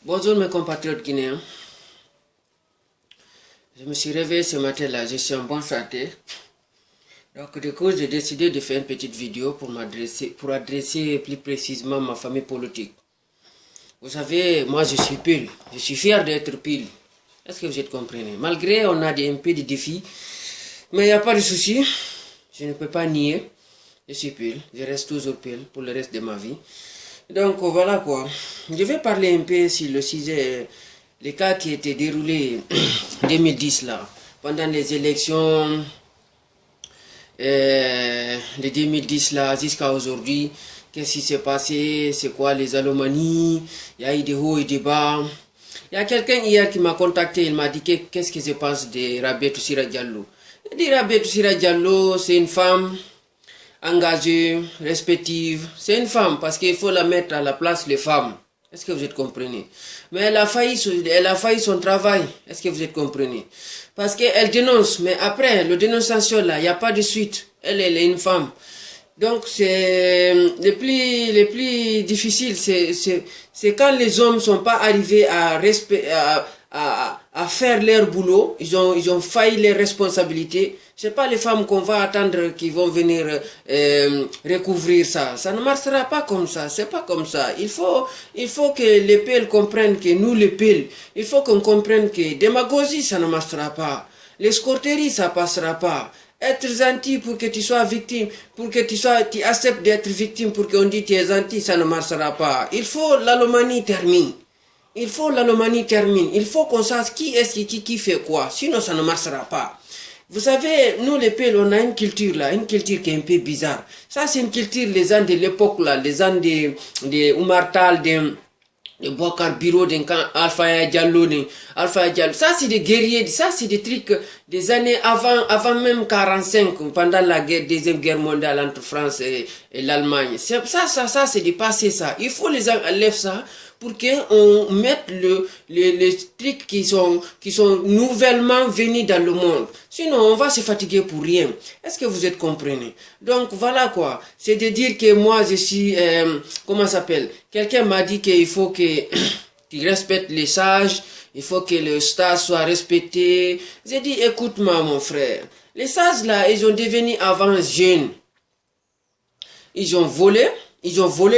Bonjour mes compatriotes guinéens. Je me suis réveillé ce matin-là, je suis en bonne santé. Donc du coup, j'ai décidé de faire une petite vidéo pour adresser plus précisément ma famille politique. Vous savez, moi je suis pile. Je suis fier d'être pile. Est-ce que vous êtes comprenez? Malgré on a un peu de défis, mais il n'y a pas de souci. Je ne peux pas nier. Je suis pile. Je reste toujours pile pour le reste de ma vie. Donc voilà quoi. Je vais parler un peu sur le sujet, les cas qui étaient déroulés en 2010 là, pendant les élections de 2010 là jusqu'à aujourd'hui. Qu'est-ce qui s'est passé? C'est quoi les alomanies? Il y a eu des hauts et des bas. Il y a quelqu'un hier qui m'a contacté, il m'a dit qu'est-ce que je pense de Rabiatou Sira Diallo. Il dit Rabiatou Sira Diallo, c'est une femme engagée, respective. C'est une femme parce qu'il faut la mettre à la place des femmes. Est-ce que vous êtes comprenez? Mais elle a failli son travail. Est-ce que vous êtes comprenez? Parce qu'elle dénonce, mais après, le dénonciation là, il n'y a pas de suite. Elle est une femme. Donc, c'est le plus difficile, c'est quand les hommes ne sont pas arrivés à faire leur boulot, ils ont failli les responsabilités. C'est pas les femmes qu'on va attendre qui vont venir recouvrir ça. Ça ne marchera pas comme ça, c'est pas comme ça. Il faut que les PL comprennent que nous les PL, il faut qu'on comprenne que démagogie ça ne marchera pas. L'escorterie ça passera pas. Être gentil pour que tu sois victime, pour que tu acceptes d'être victime, pour qu'on dise que tu es gentil, ça ne marchera pas. Il faut l'alomanie termine. Il faut l'alomanie termine. Il faut qu'on sache qui est-ce qui fait quoi. Sinon, ça ne marchera pas. Vous savez, nous les Peuls, on a une culture là, une culture qui est un peu bizarre. Ça, c'est une culture les gens de l'époque là, les gens de Oumar Tall, de Bokar Biro, de Alpha Diallo, ça c'est des guerriers, ça c'est des trucs des années avant même 45, pendant la deuxième guerre mondiale entre France et l'Allemagne. Ça c'est dépassé ça. Il faut les enlever ça pour qu'on mette les trucs qui sont nouvellement venus dans le monde. Sinon on va se fatiguer pour rien. Est-ce que vous êtes comprenez? Donc voilà quoi. C'est de dire que moi je suis, comment ça s'appelle? Quelqu'un m'a dit qu'il faut que tu respectes les sages, il faut que le stage soit respecté. J'ai dit écoute-moi mon frère. Les sages là, ils ont devenu avant jeunes. Ils ont volé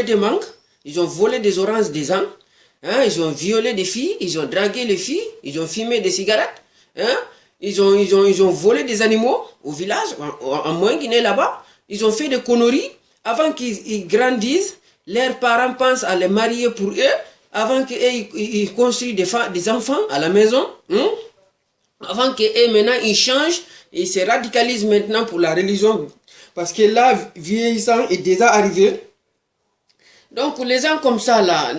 des mangues. Ils ont volé des oranges des gens, hein? Ils ont violé des filles, ils ont dragué les filles, ils ont fumé des cigarettes, hein? Ils ont volé des animaux au village, en moins Guinée là-bas. Ils ont fait des conneries. Avant qu'ils grandissent, leurs parents pensent à les marier pour eux, avant qu'ils construisent des enfants à la maison, hein? Avant qu'eux maintenant ils changent, ils se radicalisent maintenant pour la religion. Parce que là, vieillissant est déjà arrivé. Donc les gens comme ça là,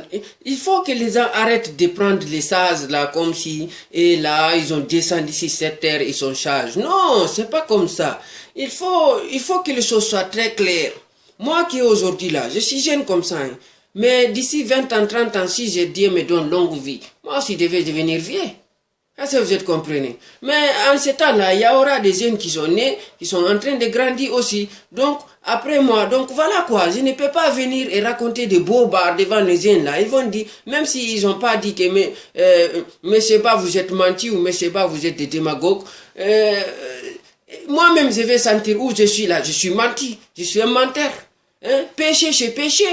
il faut que les gens arrêtent de prendre les sages là comme si et là ils ont descendu sur cette terre, ils sont sages. Non, c'est pas comme ça. Il faut que les choses soient très claires. Moi qui aujourd'hui là, je suis jeune comme ça, hein, mais d'ici 20 ans, 30 ans, si Dieu me donne longue vie, moi aussi je devais devenir vieux. Est-ce que vous êtes comprenez? Mais en ce temps-là, il y aura des jeunes qui sont nés, qui sont en train de grandir aussi. Donc, après moi, donc voilà quoi, je ne peux pas venir et raconter des beaux bars devant les jeunes là. Ils vont dire, même s'ils n'ont pas dit que monsieur Ba vous êtes menti ou monsieur Ba vous êtes des démagogues, moi-même je vais sentir où je suis là, je suis menti, je suis un menteur. Hein? Péché, c'est péché.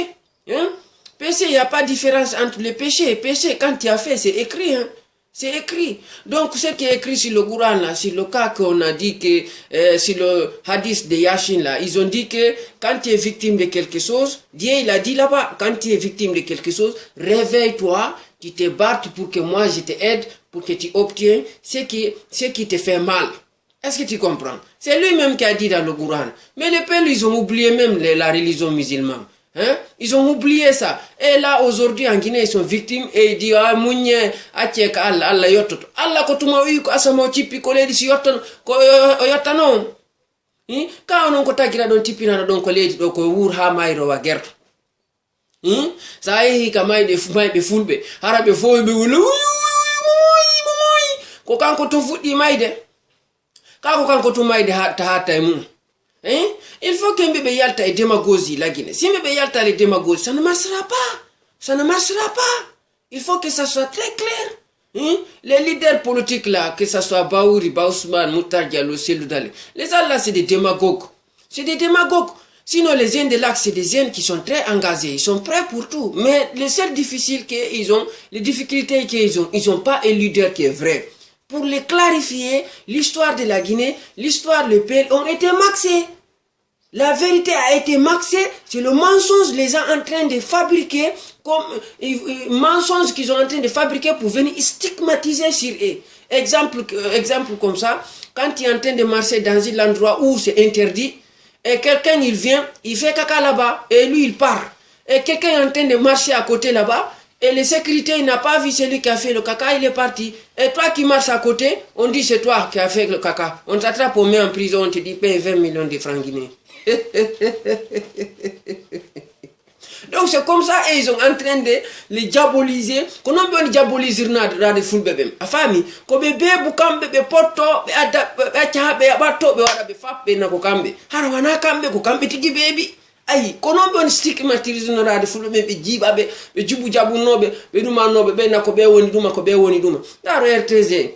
Hein? Péché, il n'y a pas de différence entre les péchés et péché. Quand tu as fait, c'est écrit. Hein? C'est écrit. Donc, ce qui est écrit sur le Coran, là, sur le cas qu'on a dit que, sur le hadith de Yashin, là, ils ont dit que quand tu es victime de quelque chose, Dieu, il a dit là-bas, quand tu es victime de quelque chose, réveille-toi, tu te battes pour que moi je t'aide, pour que tu obtiens ce qui te fait mal. Est-ce que tu comprends? C'est lui-même qui a dit dans le Coran. Mais les peuples, ils ont oublié même la religion musulmane. Hein? Ils ont oublié ça. Et là, aujourd'hui, en Guinée, ils sont victimes et ils disent, ah, mounye, atiek Allah yotot. Allah kotuma uyu ko asamo tipi ko ledi si yoton, ko yotano. Quand on kota gira don tipi na don ko ledi do ko wur ha mayro wa gerto. Sa yi ka mayde fulbe. Harabe foybe wulu, momoyi. Ko kanko to fuddi mayde. Kanko to mayde hatta mum. Il faut que Mbebe Yalta ait démagogie la Guinée. Si Mbebe Yalta est démagogie, ça ne marchera pas. Ça ne marchera pas. Il faut que ça soit très clair. Hein? Les leaders politiques là, que ce soit Baouri, Baousman, Moutar Diallo, Selou Dale, les gens là, c'est des démagogues. C'est des démagogues. Sinon, les jeunes de l'AC, c'est des jeunes qui sont très engagés. Ils sont prêts pour tout. Mais les seuls difficiles qu'ils ont, les difficultés qu'ils ont, ils n'ont pas un leader qui est vrai. Pour les clarifier, l'histoire de la Guinée, l'histoire, le PL ont été maxés. La vérité a été maxée, c'est le mensonge les gens en train de fabriquer, comme mensonge qu'ils sont en train de fabriquer pour venir stigmatiser sur eux. Exemple comme ça, quand tu es en train de marcher dans un endroit où c'est interdit, et quelqu'un il vient, il fait caca là-bas, et lui il part. Et quelqu'un est en train de marcher à côté là-bas, et le sécurité il n'a pas vu celui qui a fait le caca, il est parti. Et toi qui marches à côté, on dit c'est toi qui as fait le caca. On t'attrape, on met en prison, on te dit paye 20 millions de francs guinéens. Donc c'est comme ça et ils sont en train de les diaboliser. Qu'on a besoin de diaboliser dans des foules bébés. Afami, ko bébé bukambe be poto be ada be chabe abato be wada be fappe na ko kambe. Hara wana kambe ko kambe tigi baby. Ayi, kono be on stigmatiser no dans des foules bébé jiba be jubu jabu nobe be duma nobe be na ko be woni duma ko be woni duma. Da RTS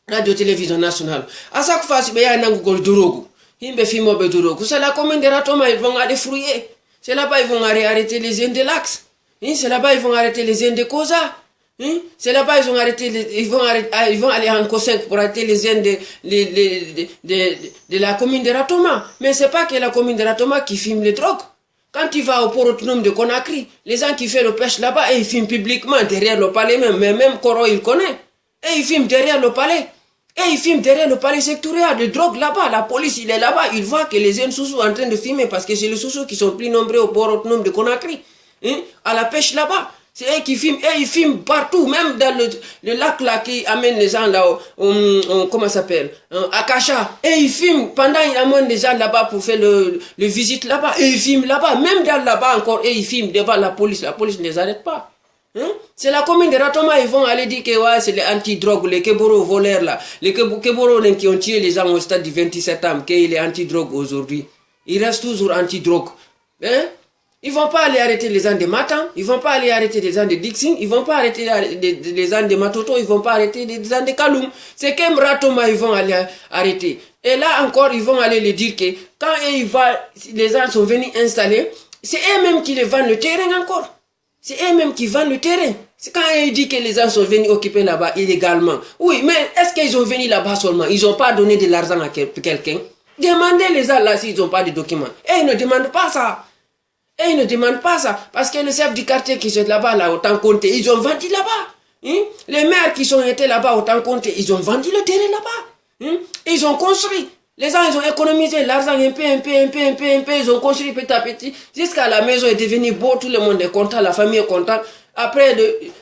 radio télévision nationale. À chaque fois si be ya nangu gol dorogu. Himbe fimo be dorogu. C'est la commune de Ratoma, ils vont aller fouiller. C'est là-bas ils vont arrêter les jeunes de l'Axe. C'est là-bas ils vont arrêter les jeunes de Koza. C'est là-bas ils vont aller en Kosenk pour arrêter les jeunes de la commune de Ratoma. Mais c'est pas que la commune de Ratoma qui filme les drogues. Quand tu vas au port autonome de Conakry, les gens qui font le pêche là-bas, ils filment publiquement derrière le palais même. Mais même Koro il connaît. Et ils filment derrière le palais. Et ils filment derrière le palais sectoriel de drogue là-bas. La police, il est là-bas. Il voit que les jeunes sous en train de filmer parce que c'est les sous qui sont plus nombreux au port autonome de Conakry. À la pêche là-bas. C'est eux qui filment. Et ils filment partout. Même dans le lac là qui amène les gens là. Comment ça s'appelle Akacha. Et ils filment. Pendant ils amènent les gens là-bas pour faire le visite là-bas. Et ils filment là-bas. Même dans là-bas encore. Et ils filment devant la police. La police ne les arrête pas. C'est la commune de Ratoma, ils vont aller dire que ouais, c'est les anti-drogue, les Keboro voleurs là, les Keboro qui ont tué les gens au stade du 27 septembre, qu'il est anti-drogue aujourd'hui. Ils restent toujours anti-drogue. Ils vont pas aller arrêter les gens de Matan, ils vont pas aller arrêter les gens de Dixing, ils vont pas arrêter les gens de Matoto, ils vont pas arrêter les gens de Kaloum. C'est comme Ratoma, ils vont aller arrêter. Et là encore, ils vont aller les dire que quand les gens sont venus installer, c'est eux-mêmes qui les vendent le terrain encore. C'est eux-mêmes qui vendent le terrain. C'est quand ils disent que les gens sont venus occuper là-bas illégalement. Oui, mais est-ce qu'ils ont venu là-bas seulement? Ils n'ont pas donné de l'argent à quelqu'un. Demandez les gens là s'ils n'ont pas de documents. Et ils ne demandent pas ça. Et ils ne demandent pas ça. Parce que le chef du quartier qui sont là-bas, là, autant compté, ils ont vendu là-bas. Les maires qui sont été là-bas, autant compté, ils ont vendu le terrain là-bas. Ils ont construit. Les gens, ils ont économisé l'argent un peu, ils ont construit petit à petit, jusqu'à la maison est devenue beau, tout le monde est content, la famille est contente. Après,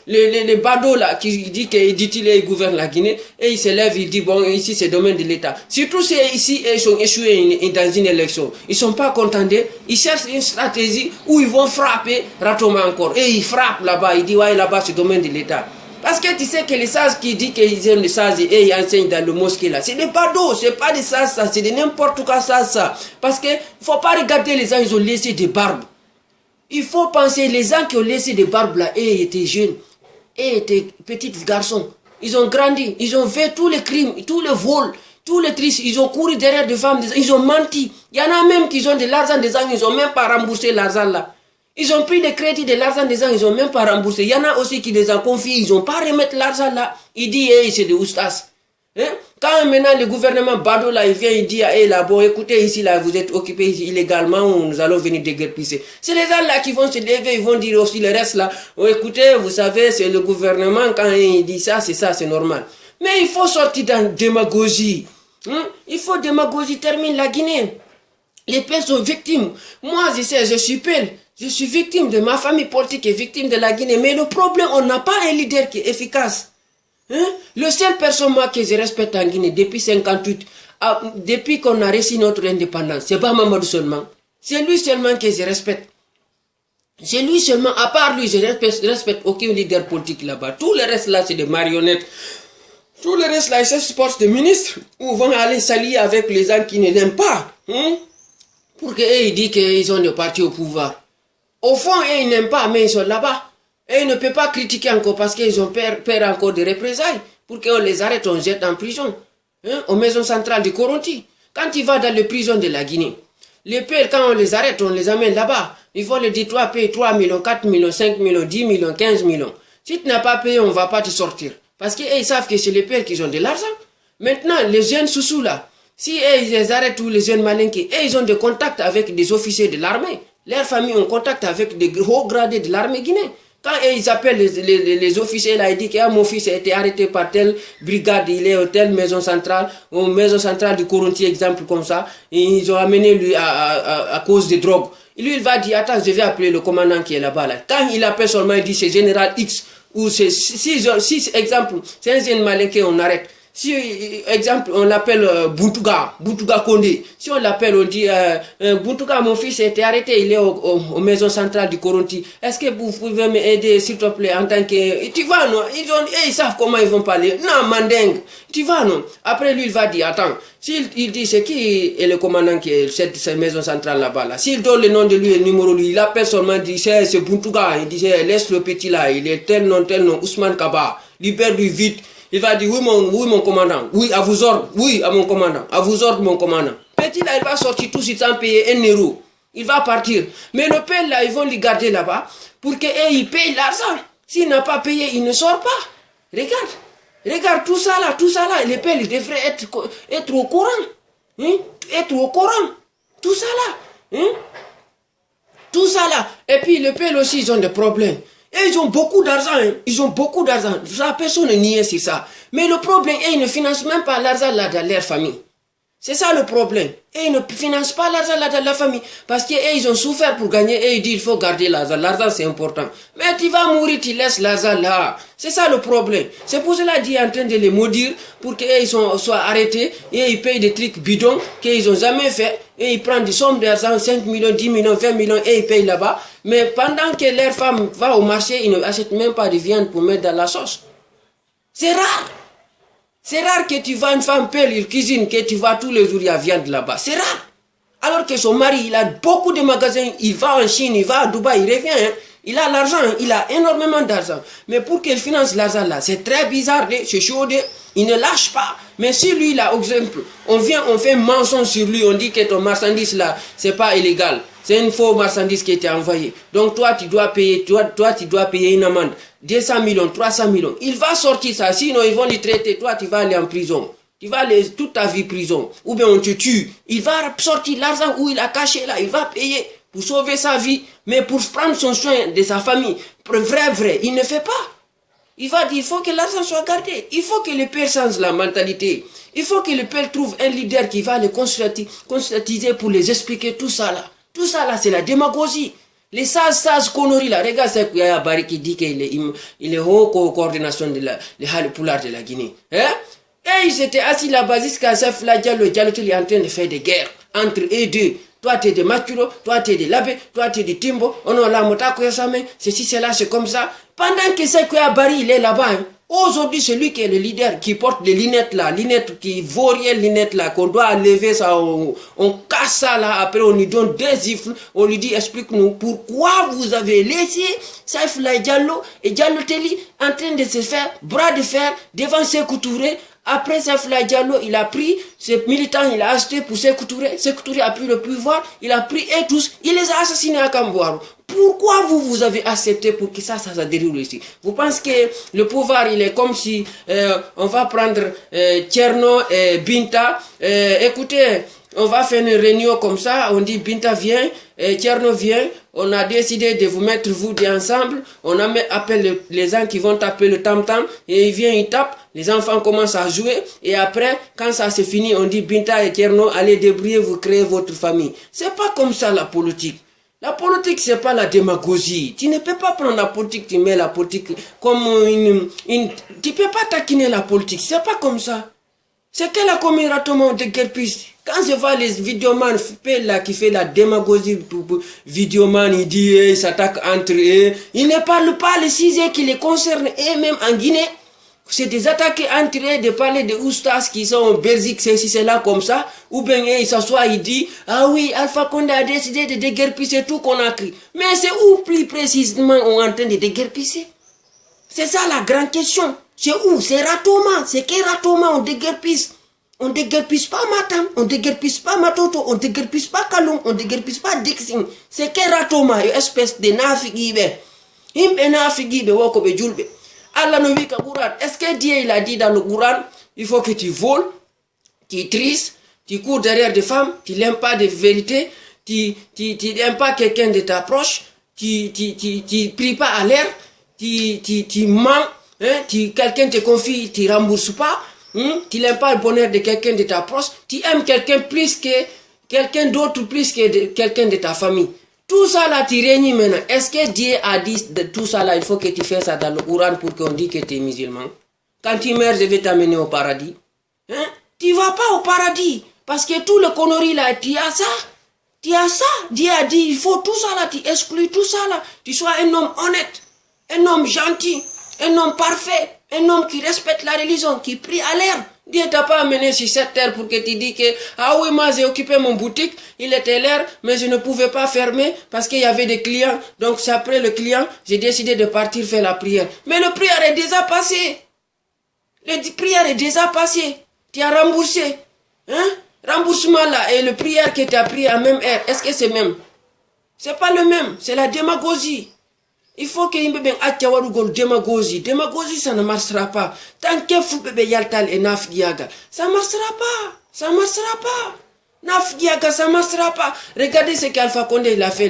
le badaud là, qui dit qu'il gouverne la Guinée, et il se lève, il dit, bon, ici c'est domaine de l'État. Surtout si ici, ils sont échoués dans une élection. Ils sont pas contents, ils cherchent une stratégie où ils vont frapper Ratoma encore. Et ils frappent là-bas, ils disent, ouais, là-bas c'est domaine de l'État. Parce que tu sais que les sages qui disent qu'ils aiment les sages et ils enseignent dans le mosquée là, c'est des badauds, c'est pas des sages ça, c'est de n'importe quoi ça. Parce que faut pas regarder les gens, ils ont laissé des barbes. Il faut penser, les gens qui ont laissé des barbes là, et étaient jeunes, et étaient petits garçons. Ils ont grandi, ils ont fait tous les crimes, tous les vols, tous les tristes, ils ont couru derrière des femmes, ils ont menti. Il y en a même qui ont de l'argent des gens, ils ont même pas remboursé l'argent là. Ils ont pris des crédits de l'argent des gens, ils n'ont même pas remboursé. Il y en a aussi qui les ont confiés, ils n'ont pas remettre l'argent là. Il dit, hey, c'est des oustas. Quand maintenant le gouvernement Bado là, il vient, il dit, hey, là, bon, écoutez, ici, là, vous êtes occupés ici, illégalement, ou nous allons venir déguerpisser. C'est les gens là qui vont se lever, ils vont dire aussi le reste là, oh, écoutez, vous savez, c'est le gouvernement, quand il dit ça, c'est normal. Mais il faut sortir dans la démagogie. Il faut démagogie, termine la Guinée. Les peuples sont victimes. Moi, je sais, je suis pelle. Je suis victime de ma famille politique et victime de la Guinée. Mais le problème, on n'a pas un leader qui est efficace. Le seul personne moi, que je respecte en Guinée depuis 58, depuis qu'on a réussi notre indépendance, c'est pas Mamadou seulement. C'est lui seulement que je respecte. C'est lui seulement, à part lui, je respecte aucun leader politique là-bas. Tout le reste là, c'est des marionnettes. Tout le reste là, c'est poste de ministre où vont aller s'allier avec les gens qui ne l'aiment pas. Pour qu'ils disent qu'ils ont des partis au pouvoir. Au fond, ils n'aiment pas, mais ils sont là-bas. Et il ne peut pas critiquer encore parce qu'ils ont peur encore de représailles. Pour qu'on les arrête, on jette en prison. Hein, aux maisons centrales de Koronti. Quand il va dans les prisons de la Guinée, les pères, quand on les arrête, on les amène là-bas. Il faut les dire, toi, paye 3 millions, 4 millions, 5 millions, 10 millions, 15 millions. Si tu n'as pas payé, on ne va pas te sortir. Parce qu'ils savent que c'est les pères qui ont de l'argent. Maintenant, les jeunes sous là, si ils les arrêtent tous les jeunes malinqués, ils ont des contacts avec des officiers de l'armée. Leurs familles ont contact avec des hauts gradés de l'armée guinéenne. Quand ils appellent les officiers, là, ils disent que mon fils a été arrêté par telle brigade, il est à telle maison centrale, ou maison centrale du Koronti, exemple comme ça, et ils ont amené lui à cause de drogue. Et lui, il va dire, attends, je vais appeler le commandant qui est là-bas. Là. Quand il appelle seulement, il dit, c'est général X, ou c'est, si exemple, c'est un jeune malinqué, on arrête. Si, exemple, on l'appelle Boutouga Kondé. Si on l'appelle, on dit, Boutouga, mon fils a été arrêté, il est aux maisons centrales du Koronti. Est-ce que vous pouvez m'aider, s'il te plaît, en tant que... Tu vois, non? Ils savent comment ils vont parler. Non, mandingue. Tu vois, non? Après, lui, il va dire, attends, s'il dit, c'est qui est le commandant qui est cette maison centrale là-bas, là? S'il donne le nom de lui et le numéro de lui, il appelle seulement, il dit, c'est Boutouga. Il dit, laisse le petit là, il est tel nom, Ousmane Kaba. Libère-lui vite. Il va dire, oui mon commandant, oui à vos ordres, oui à mon commandant, à vos ordres mon commandant. Petit là, il va sortir tout de suite sans payer 1 euro. Il va partir. Mais le père là, ils vont le garder là-bas pour qu'il paye l'argent. S'il n'a pas payé, il ne sort pas. Regarde tout ça là, les pères, ils devraient être au courant. Hein? Être au courant. Tout ça là. Hein? Tout ça là. Et puis les pères aussi, ils ont des problèmes. Et ils ont beaucoup d'argent, hein. Ils ont beaucoup d'argent. Personne ne nie sur ça. Mais le problème, ils ne financent même pas l'argent là dans leur famille. C'est ça le problème. Et ils ne financent pas l'argent là dans la famille. Parce qu'ils ont souffert pour gagner et ils disent il faut garder l'argent. L'argent c'est important. Mais tu vas mourir, tu laisses l'argent là. C'est ça le problème. C'est pour cela qu'il est en train de les maudire pour qu'ils soient arrêtés et ils payent des trucs bidons qu'ils n'ont jamais fait. Et ils prennent des sommes d'argent, 5 millions, 10 millions, 20 millions et ils payent là-bas. Mais pendant que leur femme va au marché, ils n'achètent même pas de viande pour mettre dans la sauce. C'est rare. C'est rare que tu vois une femme pelle, il cuisine, que tu vois tous les jours, il y a viande là-bas. C'est rare. Alors que son mari, il a beaucoup de magasins, il va en Chine, il va à Dubaï, il revient. Hein. Il a l'argent, il a énormément d'argent. Mais pour qu'il finance l'argent là, c'est très bizarre, c'est chaud, il ne lâche pas. Mais si lui, là, exemple, on fait un mensonge sur lui, on dit que ton marchandise là, c'est pas illégal. C'est une fausse marchandise qui a été envoyée. Donc toi, tu dois payer, tu dois payer une amende. 200 millions, 300 millions. Il va sortir ça, sinon ils vont le traiter. Toi, tu vas aller en prison. Tu vas aller toute ta vie prison. Ou bien on te tue. Il va sortir l'argent où il a caché là. Il va payer pour sauver sa vie. Mais pour prendre son soin de sa famille, vrai, il ne fait pas. Il va dire, il faut que l'argent soit gardé. Il faut que le père change la mentalité. Il faut que le père trouve un leader qui va les conscientiser pour les expliquer tout ça là. Tout ça là, c'est la démagogie. Les sages conneries là, regarde ce qu'il y a Barry qui dit qu'il est haut coordination de les Halipoulards de la Guinée. Hein? Et ils étaient assis là-bas jusqu'à ce que Diallo est en train de faire des guerres entre eux deux. Toi, tu es de Maturo, toi, tu es de Labé, toi, tu es de Timbo, on a la motako yasame, ceci, cela, c'est comme ça. Pendant que ce qu'il y a Barry, il est là-bas. Hein? Aujourd'hui, c'est lui qui est le leader, qui porte les lunettes là, lunettes qui vaut rien, lunettes là, qu'on doit lever ça, on casse ça là, après on lui donne des gifles, on lui dit explique-nous pourquoi vous avez laissé Saïf Diallo et Diallo Telli en train de se faire bras de fer devant Sékou Touré. Après Saïf Diallo, il a pris ses militants, il a acheté pour Sékou Touré. Sékou Touré a pris le pouvoir, il a pris et tous, il les a assassinés à Kamboaro. Pourquoi vous avez accepté pour que ça déroule ici? Vous pensez que le pouvoir, il est comme si on va prendre Tcherno et Binta. Écoutez, on va faire une réunion comme ça, on dit Binta vient, Tcherno vient, on a décidé de vous mettre vous deux ensemble, on appelle les gens qui vont taper le tam-tam, et ils viennent, ils tapent, les enfants commencent à jouer, et après, quand ça c'est fini, on dit Binta et Tcherno, allez débrouiller, vous créez votre famille. C'est pas comme ça la politique. La politique, c'est pas la démagogie. Tu ne peux pas prendre la politique, tu mets la politique comme tu peux pas taquiner la politique. C'est pas comme ça. C'est quel a commis ratement de quelle piste? Quand je vois les vidéomans là qui fait la démagogie pour vidéoman, il dit, ils s'attaquent entre eux. Ils ne parlent pas les sujets qui les concernent eux-mêmes en Guinée. C'est des attaqués entrés de parler de oustas qui sont en Belgique, c'est là comme ça, ou bien il s'assoit, il dit, ah oui, Alpha Condé a décidé de déguerpisser tout Conakry. Mais c'est où plus précisément on est en train de déguerpisser? C'est ça la grande question. C'est où? C'est Ratoma. C'est quel Ratoma on déguerpisse? On déguerpisse pas Matam, on déguerpisse pas Matoto, on déguerpisse pas Kaloum, on déguerpisse pas Dixing. C'est quel Ratoma, une espèce de nafigibe. Himbe nafigibe wokobe julbe. Allah no wika Quran. Est-ce que Dieu il a dit dans le Coran, il faut que tu voles, tu tristes, tu cours derrière des femmes, tu n'aimes pas de vérité, tu n'aimes pas quelqu'un de ta proche, tu pries pas à l'air, tu mens, hein, quelqu'un te confie, tu rembourses pas, tu n'aimes pas le bonheur de quelqu'un de ta proche, tu aimes quelqu'un plus que quelqu'un d'autre, plus que quelqu'un de ta famille. Tout ça là, tu régnes maintenant. Est-ce que Dieu a dit de tout ça là, il faut que tu fasses ça dans le Coran pour qu'on dise que tu es musulman? Quand tu meurs, je vais t'amener au paradis. Hein? Tu ne vas pas au paradis. Parce que tout le connerie là, tu as ça. Tu as ça. Dieu a dit, il faut tout ça là, tu exclus tout ça là. Tu sois un homme honnête, un homme gentil, un homme parfait, un homme qui respecte la religion, qui prie à l'air. Dieu t'a pas amené sur cette terre pour que tu dis que, ah oui, moi j'ai occupé mon boutique, il était l'air, mais je ne pouvais pas fermer parce qu'il y avait des clients. Donc c'est après le client, j'ai décidé de partir faire la prière. Mais le prière est déjà passé. Le prière est déjà passé. Tu as remboursé. Hein? Remboursement là et le prière que tu as pris à même heure, est-ce que c'est même? C'est pas le même, c'est la démagogie. Il faut que Imbebe Atchawarugol démagogie. Démagogie, ça ne marchera pas. Tant que Foubebe Yaltal et Naf Giaga, ça ne marchera pas. Ça ne marchera pas. Naf Giaga, ça ne marchera pas. Regardez ce qu'Alpha Condé il a fait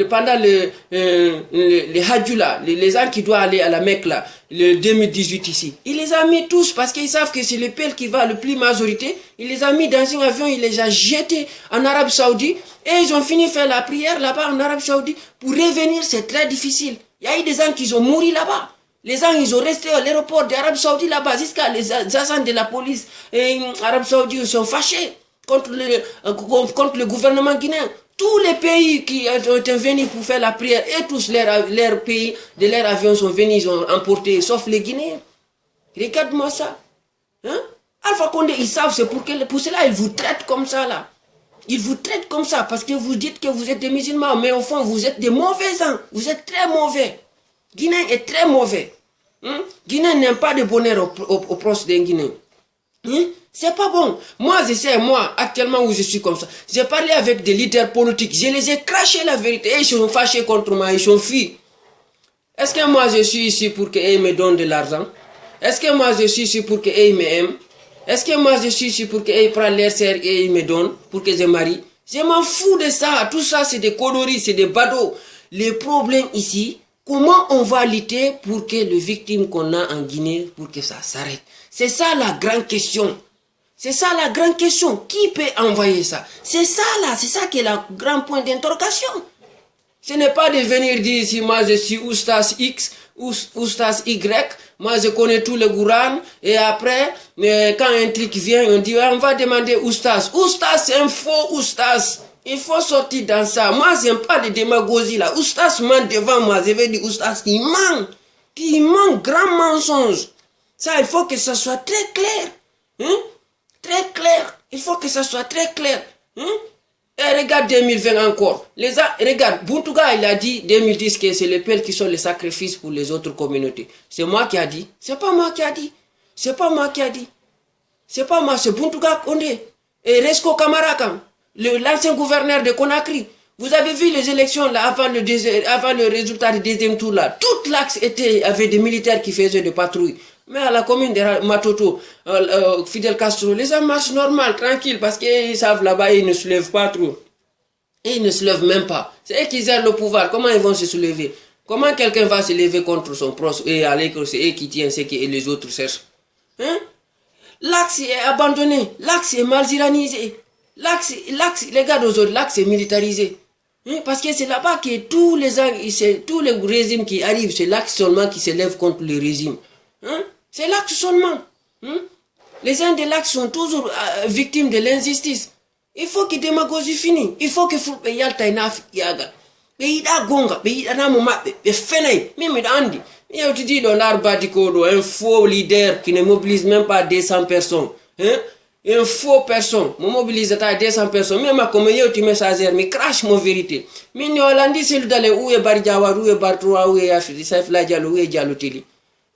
pendant les Hadjula, les gens qui doivent aller à la Mecque là, le 2018 ici. Il les a mis tous parce qu'ils savent que c'est le peuple qui va le plus majorité. Il les a mis dans un avion, il les a jetés en Arabie Saoudite. Et ils ont fini de faire la prière là-bas en Arabie Saoudite. Pour revenir, c'est très difficile. Il y a eu des gens qui ont mouru là-bas. Les gens, ils ont resté à l'aéroport d'Arabie Saoudite là-bas. Jusqu'à les agents de la police et Arabie Saoudite ils sont fâchés contre le gouvernement guinéen. Tous les pays qui ont été venus pour faire la prière et tous leurs pays de leurs avions sont venus, ils ont emporté, sauf les Guinéens. Regarde-moi ça. Hein? Alpha Condé, ils savent, c'est pour cela ils vous traitent comme ça là. Ils vous traitent comme ça parce que vous dites que vous êtes des musulmans, mais au fond, vous êtes des mauvais gens. Vous êtes très mauvais. Guinée est très mauvais. Guinée n'aime pas de bonheur au proche d'un Guinéen. C'est pas bon. Moi, je sais, moi, actuellement où je suis comme ça, j'ai parlé avec des leaders politiques, je les ai crachés la vérité et ils sont fâchés contre moi, ils sont fuis. Est-ce que moi, je suis ici pour qu'ils me donnent de l'argent? Est-ce que moi, je suis ici pour qu'ils me aiment? Est-ce que moi je suis ici pour qu'ils prennent leur sœur et ils me donnent pour que je marie? Je m'en fous de ça. Tout ça c'est des conneries, c'est des badauds. Le problème ici, comment on va lutter pour que les victimes qu'on a en Guinée, pour que ça s'arrête? C'est ça la grande question. C'est ça la grande question. Qui peut envoyer ça? C'est ça là, c'est ça qui est le grand point d'interrogation. Ce n'est pas de venir dire si moi je suis Oustas X, Oustas Y, moi je connais tout le Coran, et après, quand un truc vient, on dit, on va demander Oustas. Oustas, c'est un faux Oustas. Il faut sortir dans ça. Moi, j'aime pas de démagogie là. Oustas ment devant moi, je vais dire Oustas, il ment. Il ment, grand mensonge. Ça, il faut que ça soit très clair. Hein? Très clair. Il faut que ça soit très clair. Hein? Et regarde 2020 encore. Regarde, Buntuga, il a dit 2010 que c'est les peuples qui sont les sacrifices pour les autres communautés. C'est moi qui a dit. C'est pas moi qui a dit. C'est pas moi qui a dit. C'est pas moi, c'est Buntuga Condé. Et Resco Kamarakam, l'ancien gouverneur de Conakry. Vous avez vu les élections là avant le résultat du deuxième tour là. Tout l'axe avait des militaires qui faisaient des patrouilles. Mais à la commune de Matoto, Fidel Castro, les gens marchent normal, tranquille, parce qu'ils savent là-bas, ils ne se lèvent pas trop. Et ils ne se lèvent même pas. C'est eux qui gèrent le pouvoir. Comment ils vont se soulever? Comment quelqu'un va se lever contre son proche et aller que c'est eux qui tiennent ce que les autres cherchent? Hein? L'axe est abandonné. L'axe est mal iranisé. L'axe, les gars d'aujourd'hui, l'axe est militarisé. Hein? Parce que c'est là-bas que tous les régimes qui arrivent, c'est l'axe seulement qui se lève contre le régime. Hein? C'est l'axe seulement. Les gens de l'axe sont toujours victimes de l'injustice. Il faut que démagogie finisse. Il faut que Foulpe Yalta Naf Yaga. ɓe yiɗa gonga ɓe yiɗanamo maɓɓe ɓe fenay min miɗa andi mi yewtidiɗo ndar badi ko ɗo un faux leader qui ne mobilise même pas 200 personnes hein? Un faux personne mo mobilise ta 200 personnes mi makko mo yewti messager mi crash mo vérité min ni holandi seludale où est Bari Diawara où est Bartoua où est Saifullah Diallo où est Diallo Tili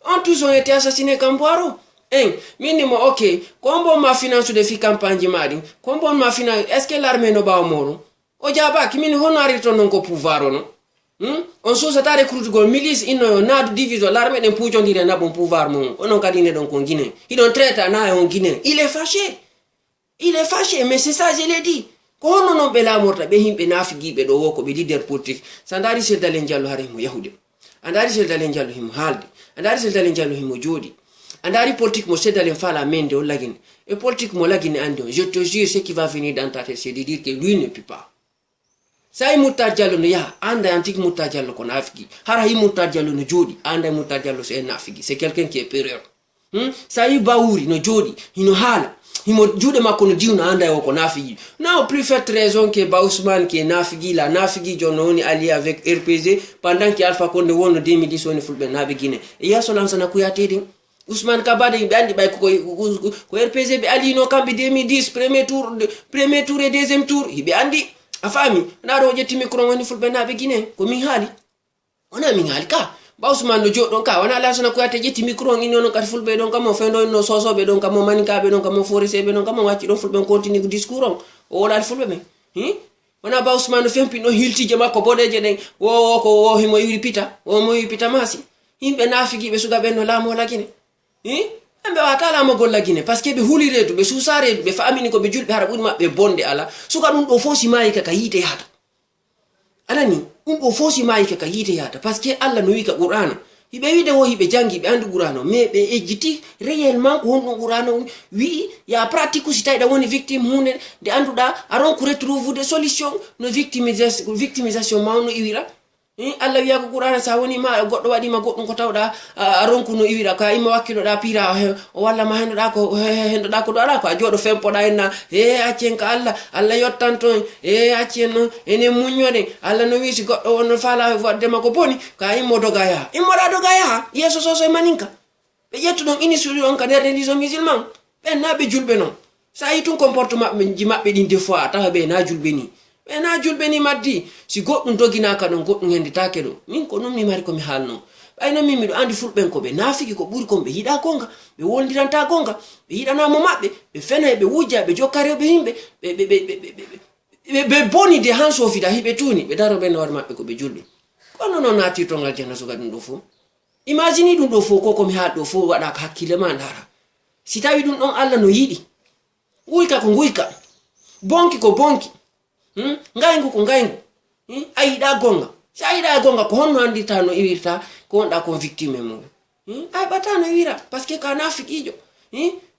on tous ont été assassinés Kamboaro hein min ni mo ok kombo ma finance de fi campagne mari kombo ma finance est-ce que l'armée no ba moro o jabaki min hono arito non ko pouvoir non on sosata recrute milice ino nadu division l'armée den puujondire na bon pouvoir mon onon kadi ne don ko Guinée il don traite na on Guinée il est fâché mais c'est ça je l'ai dit ko hono non be la morta be himbe nafigibe do woko be leader politique sandari se dalen jallo hare mo yahude andari se dalen jallo himo halde andari se dalen jallo himo jodi andari politique mo se dalen fala mende o lagine et politique mo lagine ando je te jure ce qui va venir dans ta tête c'est de dire que lui ne peut pas sai Moutar Diallo no ya anda antique Moutar Diallo ko nafigi hara hi Moutar Diallo no jodi anda Moutar Diallo c'est nafigi c'est quelqu'un qui est périlleux sai Baouri no jodi hino hala himo jude makko no diwna anda o ko nafigi non plus fait raison que Baousmane qui est nafigi la nafigi jononi allié avec RPG pendant que Alpha Condé wonno 2010 woni fulbe nabe Guinée e yaso lansana ko yatedi Ousmane Kabade be andi bay ko RPG be ali no kambe 2010 premier tour et deuxième tour be andi afami naro jetti micro woni fulbe nabe Guinée ko min haali ona min haali ka Baousmane no jodon ka wana lasana ko yate jetti micro ngi non ka fulbe don kam fendo no sosobe don kam manikabe don kam foresebe don kam wacci don fulbe continue discours on o wala fulbe men wana Baousmane fempi no hilti je makko bodeje den wo ko wo himo yuri pita wo mo yuri pita masi himbe nafigi be suga be no lamo la Guinée ambe watala mo golla Guinée parce que be huliredu be susaredu be famini ko be julbe harabudi mabbe bonde ala suka dum do fosi mai ka yite yata anani do fosi mai ka yite yata parce que Allah no wika Qur'an hibe wide wo hibe jangi be andu Qur'an mais be ejiti réellement ko won Qur'an wi ya pratique si tayda woni victime hunde de anduda aron ko retrouver des solutions no victimisation mawno iwira Allah wiya ko Qur'an sa woni ma goddo wadi ma goddum ko tawda aronku no iwira ka imma wakkilo da pira o walla ma hendo da ko do ala ko a jodo fempoda enna accen ka Allah yottanto accen no ene munyode Allah no wisi goddo won fala wadde ma ko boni ka immo dogaya yeso so maninka be yettu don inisuri on ka der religion musulman be na be julbe non sa yitun comportement be jimabbe din des fois taw be na julbe ni na julbe ni maddi si goddum dogina ka don goddum henditake do min ko non mi mari ko mi halno ayno min mido andi fulben ko be nafiki ko buri ko be yida gonga be woldiranta gonga be yidana mo mabbe be fena be wujja be jokkare be himbe be boni de hanso fida hibe tuni be daro be no war mabbe ko be julbe kono non nati to ngal jana so gadum do fo imagine dum do fo ko mi ha do fo wada ka hakkile ma ndara si tawi dum don Allah no yidi guyka ko guyka bonki ko bonki ngayngu ko ngayngu ayida gonga si ayida gonga ko honno andita no iwirta ko wonda ko victime mo ay batano iwira parce que ka nafikijo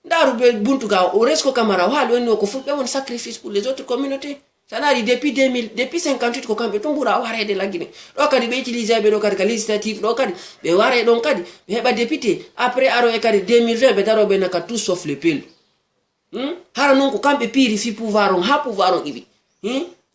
ndaru be buntu ga o resko camara wali woni ko fulbe won sacrifice pour les autres communautés ça n'a dit depuis 2000 depuis 58 ko kambe tumbura warede la Guinée do kadi be utiliser be do kadi ka législatif do kadi be ware don kadi be heba député après aro e kadi 2020 be daro be na ka tout sauf le pile hara non ko kambe piri fi pouvoir on ha pouvoir on ibi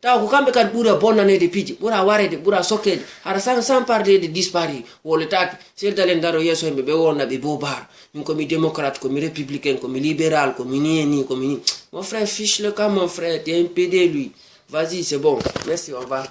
taw ko kambe kad bura bonnane de piji bura warede bura sokede hara sans parler de disparu wole tak sel dalen daro yeso be wonna be bobar min ko mi démocrate ko mi républicain ko mi libéral ko mi ni ko mi mon frère fiche le camp mon frère t'es un PD lui vas-y c'est bon merci au revoir